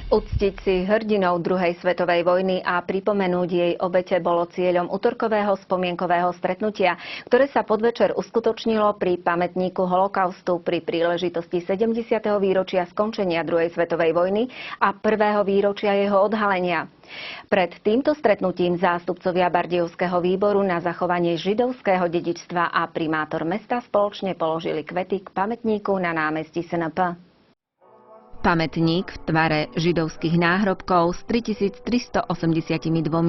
Uctiť si hrdinov druhej svetovej vojny a pripomenúť jej obete bolo cieľom utorkového spomienkového stretnutia, ktoré sa podvečer uskutočnilo pri pamätníku holokaustu pri príležitosti 70. výročia skončenia druhej svetovej vojny a 1. výročia jeho odhalenia. Pred týmto stretnutím zástupcovia Bardejovského výboru na zachovanie židovského dedičstva a primátor mesta spoločne položili kvety k pamätníku na námestí SNP. Pamätník v tvare židovských náhrobkov s 3382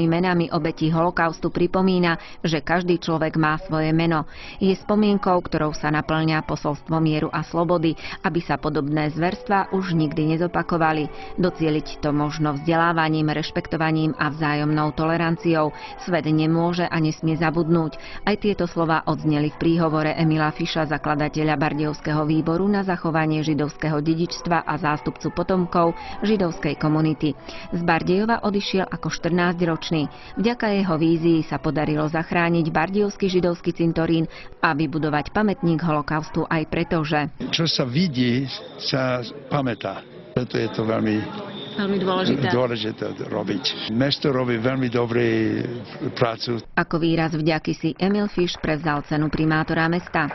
menami obetí holokaustu pripomína, že každý človek má svoje meno. Je spomienkou, ktorou sa naplňa posolstvo mieru a slobody, aby sa podobné zverstvá už nikdy nezopakovali. Docieliť to možno vzdelávaním, rešpektovaním a vzájomnou toleranciou. Svet nemôže a nesmie zabudnúť. Aj tieto slova odzneli v príhovore Emila Fiša, zakladateľa Bardejovského výboru na zachovanie židovského dedičstva a zástupcu potomkov židovskej komunity. Z Bardejova odišiel ako 14-ročný. Vďaka jeho vízii sa podarilo zachrániť Bardejovský židovský cintorín a vybudovať pamätník holokaustu aj preto, že čo sa vidí, sa pamätá. Preto je to veľmi dôležité robiť. Mesto robí veľmi dobrú prácu. Ako výraz vďaky si Emil Fiš prevzal cenu primátora mesta.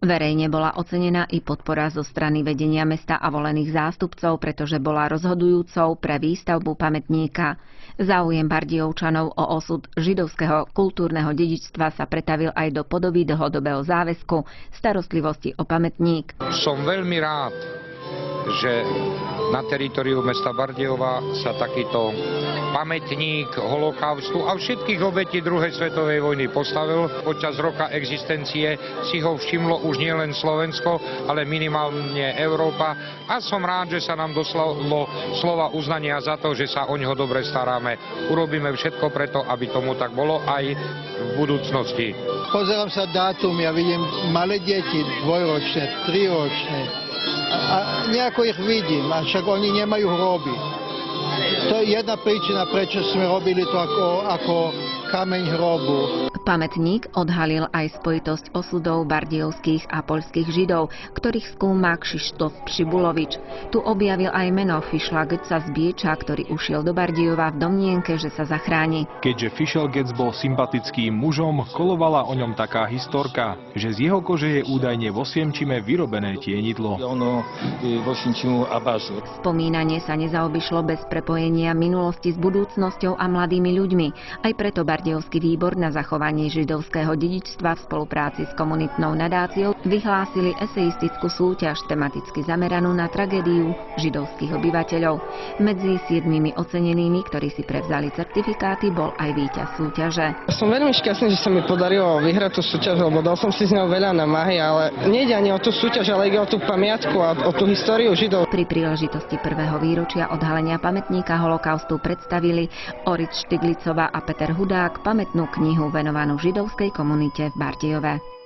Verejne bola ocenená i podpora zo strany vedenia mesta a volených zástupcov, pretože bola rozhodujúcou pre výstavbu pamätníka. Záujem Bardejovčanov o osud židovského kultúrneho dedičstva sa pretavil aj do podoby dlhodobého záväzku starostlivosti o pamätník. Som veľmi rád, že na teritóriu mesta Bardejova sa takýto pamätník holokaustu a všetkých obetí druhej svetovej vojny postavil. Počas roka existencie si ho všimlo už nielen Slovensko, ale minimálne Európa. A som rád, že sa nám doslalo slova uznania za to, že sa o neho dobre staráme. Urobíme všetko preto, aby tomu tak bolo aj v budúcnosti. Pozerám sa dátum, ja vidím malé deti, dvojročné, triročné. A nejako ich vidím, a však oni nemajú hroby. To je jedna príčina, prečo sme robili to ako kameň hrobu. Pamätník odhalil aj spojitosť osudov bardejovských a poľských židov, ktorých skúma Kšištof Přibulovič. Tu objavil aj meno Fišla Götza z Bieča, ktorý ušiel do Bardejova v domnienke, že sa zachráni. Keďže Fišel Götz bol sympatickým mužom, kolovala o ňom taká historka, že z jeho kože je údajne vo Osvienčime vyrobené tienidlo. Spomínanie sa nezaobišlo bez prepojenia minulosti s budúcnosťou a mladými ľuďmi. Aj preto Bardejovský výbor na zachovanie židovského dedičstva v spolupráci s komunitnou nadáciou vyhlásili eseistickú súťaž tematicky zameranú na tragédiu židovských obyvateľov. Medzi 7 ocenenými, ktorí si prevzali certifikáty, bol aj víťaz súťaže. Som veľmi šťastný, že sa mi podarilo vyhrať tú súťaž, lebo dal som si z neho veľa námahy, ale nejde ani o tú súťaž, ale ide o tú pamiatku a o tú históriu Židov. Pri príležitosti 1. výročia odhalenia pamätníka holokaustu predstavili Orit Štiglicová a Peter Hudák pamätnú knihu venovanú židovskej komunite v Bardejove.